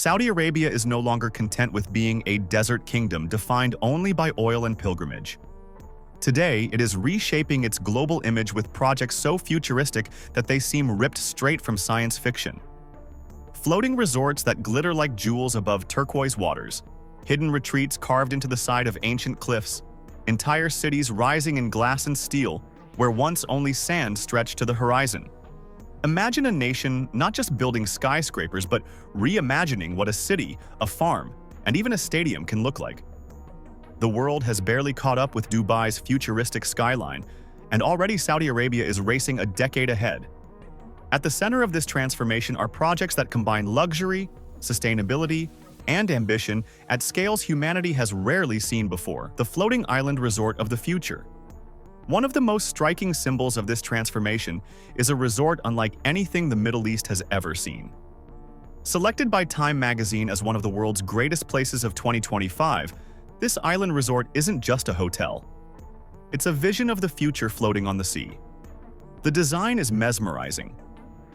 Saudi Arabia is no longer content with being a desert kingdom defined only by oil and pilgrimage. Today, it is reshaping its global image with projects so futuristic that they seem ripped straight from science fiction. Floating resorts that glitter like jewels above turquoise waters, hidden retreats carved into the side of ancient cliffs, entire cities rising in glass and steel where once only sand stretched to the horizon. Imagine a nation not just building skyscrapers but reimagining what a city, a farm, and even a stadium can look like. The world has barely caught up with Dubai's futuristic skyline, and already Saudi Arabia is racing a decade ahead. At the center of this transformation are projects that combine luxury, sustainability, and ambition at scales humanity has rarely seen before, the floating island resort of the future. One of the most striking symbols of this transformation is a resort unlike anything the Middle East has ever seen. Selected by Time magazine as one of the world's greatest places of 2025, this island resort isn't just a hotel. It's a vision of the future floating on the sea. The design is mesmerizing.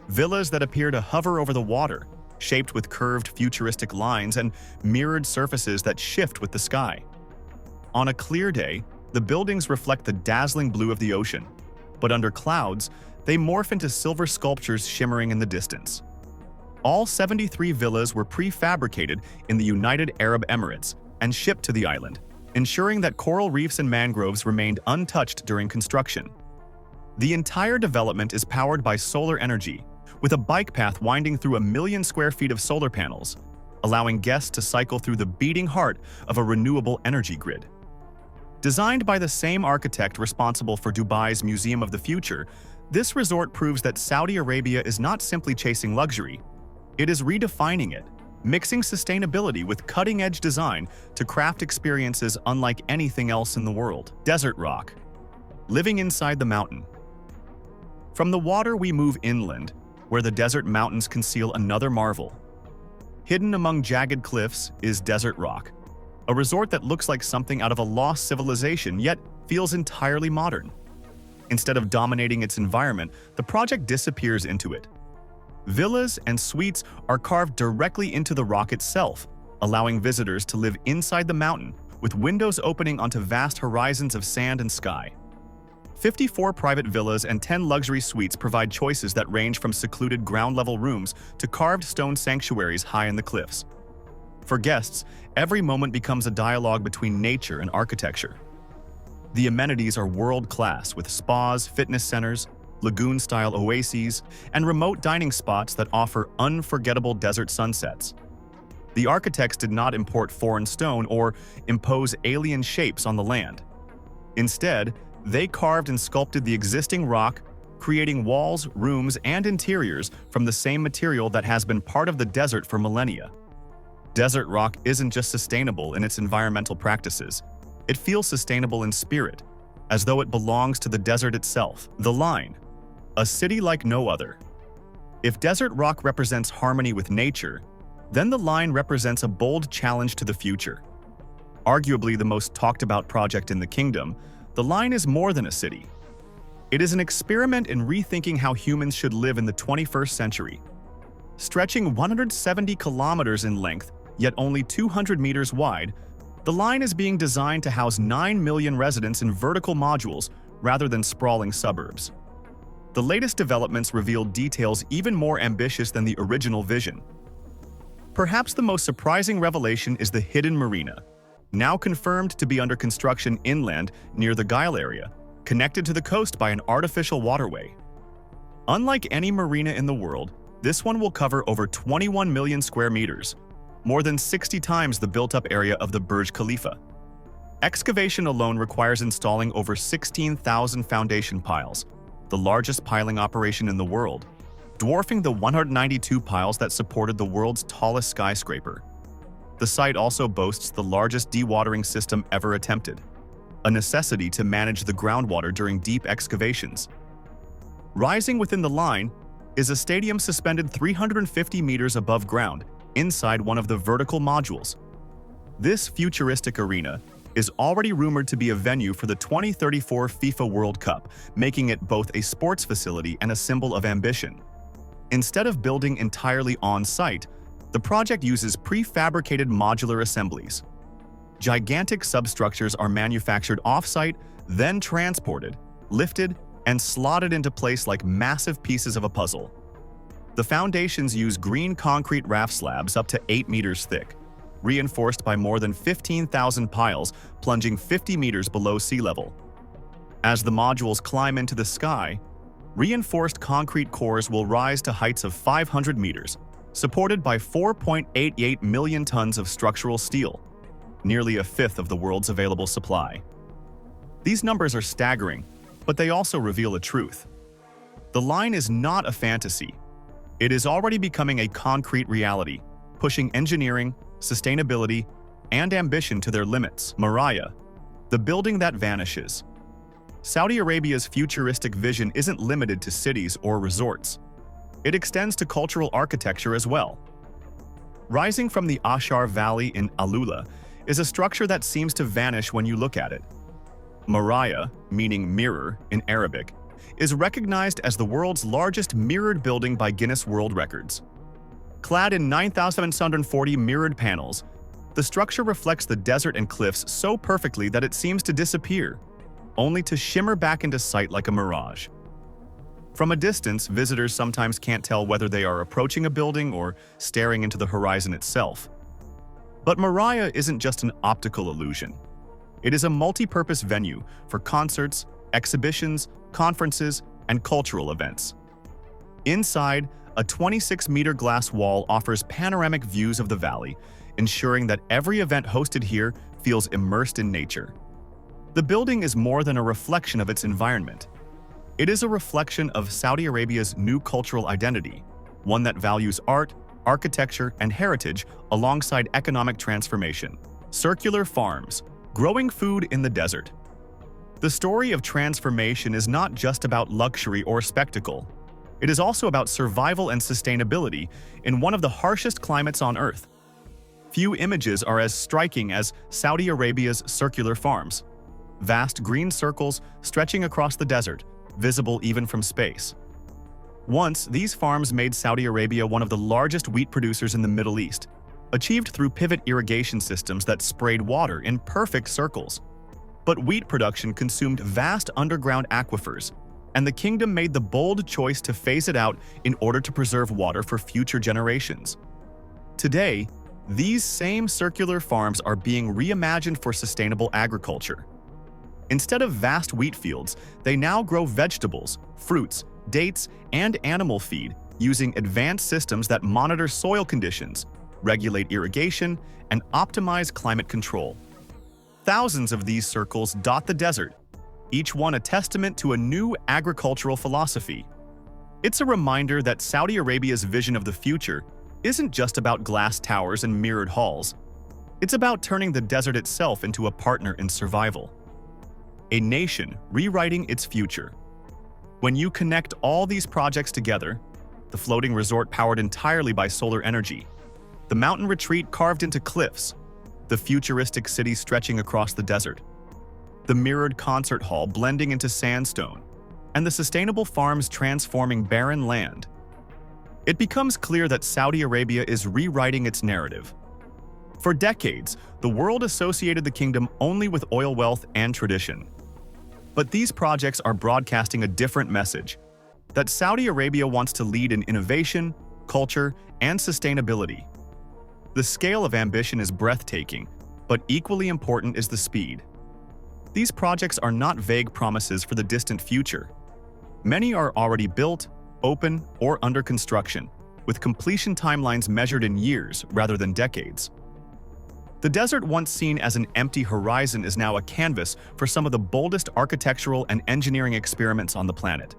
Villas that appear to hover over the water, shaped with curved futuristic lines and mirrored surfaces that shift with the sky. On a clear day, the buildings reflect the dazzling blue of the ocean, but under clouds, they morph into silver sculptures shimmering in the distance. All 73 villas were prefabricated in the United Arab Emirates and shipped to the island, ensuring that coral reefs and mangroves remained untouched during construction. The entire development is powered by solar energy, with a bike path winding through 1 million square feet of solar panels, allowing guests to cycle through the beating heart of a renewable energy grid. Designed by the same architect responsible for Dubai's Museum of the Future, this resort proves that Saudi Arabia is not simply chasing luxury, it is redefining it, mixing sustainability with cutting-edge design to craft experiences unlike anything else in the world. Desert rock. Living inside the mountain. From the water we move inland, where the desert mountains conceal another marvel. Hidden among jagged cliffs is desert rock, a resort that looks like something out of a lost civilization yet feels entirely modern. Instead of dominating its environment, the project disappears into it. Villas and suites are carved directly into the rock itself, allowing visitors to live inside the mountain with windows opening onto vast horizons of sand and sky. 54 private villas and 10 luxury suites provide choices that range from secluded ground-level rooms to carved stone sanctuaries high in the cliffs. For guests, every moment becomes a dialogue between nature and architecture. The amenities are world-class with spas, fitness centers, lagoon-style oases, and remote dining spots that offer unforgettable desert sunsets. The architects did not import foreign stone or impose alien shapes on the land. Instead, they carved and sculpted the existing rock, creating walls, rooms, and interiors from the same material that has been part of the desert for millennia. Desert rock isn't just sustainable in its environmental practices. It feels sustainable in spirit, as though it belongs to the desert itself. The line. A city like no other. If desert rock represents harmony with nature, then the line represents a bold challenge to the future. Arguably the most talked about project in the kingdom, the line is more than a city. It is an experiment in rethinking how humans should live in the 21st century. Stretching 170 kilometers in length, yet only 200 meters wide, the line is being designed to house 9 million residents in vertical modules rather than sprawling suburbs. The latest developments reveal details even more ambitious than the original vision. Perhaps the most surprising revelation is the hidden marina, now confirmed to be under construction inland near the Gile area, connected to the coast by an artificial waterway. Unlike any marina in the world, this one will cover over 21 million square meters, more than 60 times the built-up area of the Burj Khalifa. Excavation alone requires installing over 16,000 foundation piles, the largest piling operation in the world, dwarfing the 192 piles that supported the world's tallest skyscraper. The site also boasts the largest dewatering system ever attempted, a necessity to manage the groundwater during deep excavations. Rising within the line is a stadium suspended 350 meters above ground inside one of the vertical modules. This futuristic arena is already rumored to be a venue for the 2034 FIFA World Cup, making it both a sports facility and a symbol of ambition. Instead of building entirely on-site, The project uses prefabricated modular assemblies. Gigantic substructures are manufactured off-site, then transported, lifted, and slotted into place like massive pieces of a puzzle. The foundations use green concrete raft slabs up to 8 meters thick, reinforced by more than 15,000 piles plunging 50 meters below sea level. As the modules climb into the sky, reinforced concrete cores will rise to heights of 500 meters, supported by 4.88 million tons of structural steel, nearly a fifth of the world's available supply. These numbers are staggering, but they also reveal a truth. The line is not a fantasy. It is already becoming a concrete reality, pushing engineering, sustainability, and ambition to their limits. Maraya, the building that vanishes. Saudi Arabia's futuristic vision isn't limited to cities or resorts. It extends to cultural architecture as well. Rising from the Ashar Valley in Alula is a structure that seems to vanish when you look at it. Maraya, meaning mirror in Arabic, is recognized as the world's largest mirrored building by Guinness World Records. Clad in 9,740 mirrored panels, the structure reflects the desert and cliffs so perfectly that it seems to disappear, only to shimmer back into sight like a mirage. From a distance, visitors sometimes can't tell whether they are approaching a building or staring into the horizon itself. But Maraya isn't just an optical illusion. It is a multi-purpose venue for concerts, exhibitions, conferences, and cultural events. Inside, a 26-meter glass wall offers panoramic views of the valley, ensuring that every event hosted here feels immersed in nature. The building is more than a reflection of its environment. It is a reflection of Saudi Arabia's new cultural identity, one that values art, architecture, and heritage alongside economic transformation. Circular farms, growing food in the desert. The story of transformation is not just about luxury or spectacle. It is also about survival and sustainability in one of the harshest climates on Earth. Few images are as striking as Saudi Arabia's circular farms. Vast green circles stretching across the desert, visible even from space. Once, these farms made Saudi Arabia one of the largest wheat producers in the Middle East, achieved through pivot irrigation systems that sprayed water in perfect circles. But wheat production consumed vast underground aquifers, and the kingdom made the bold choice to phase it out in order to preserve water for future generations. Today, these same circular farms are being reimagined for sustainable agriculture. Instead of vast wheat fields, they now grow vegetables, fruits, dates, and animal feed using advanced systems that monitor soil conditions, regulate irrigation, and optimize climate control. Thousands of these circles dot the desert, each one a testament to a new agricultural philosophy. It's a reminder that Saudi Arabia's vision of the future isn't just about glass towers and mirrored halls. It's about turning the desert itself into a partner in survival. A nation rewriting its future. When you connect all these projects together, the floating resort powered entirely by solar energy, the mountain retreat carved into cliffs, the futuristic city stretching across the desert, the mirrored concert hall blending into sandstone, and the sustainable farms transforming barren land, it becomes clear that Saudi Arabia is rewriting its narrative. For decades, the world associated the kingdom only with oil wealth and tradition. But these projects are broadcasting a different message, that Saudi Arabia wants to lead in innovation, culture, and sustainability. The scale of ambition is breathtaking, but equally important is the speed. These projects are not vague promises for the distant future. Many are already built, open, or under construction, with completion timelines measured in years rather than decades. The desert once seen as an empty horizon is now a canvas for some of the boldest architectural and engineering experiments on the planet.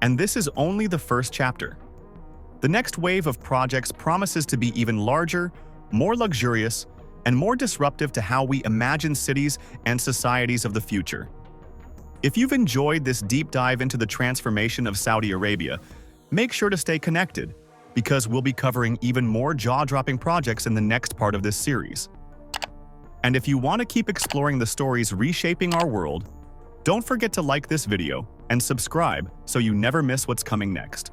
And this is only the first chapter. The next wave of projects promises to be even larger, more luxurious, and more disruptive to how we imagine cities and societies of the future. If you've enjoyed this deep dive into the transformation of Saudi Arabia, make sure to stay connected, because we'll be covering even more jaw-dropping projects in the next part of this series. And if you want to keep exploring the stories reshaping our world, don't forget to like this video and subscribe so you never miss what's coming next.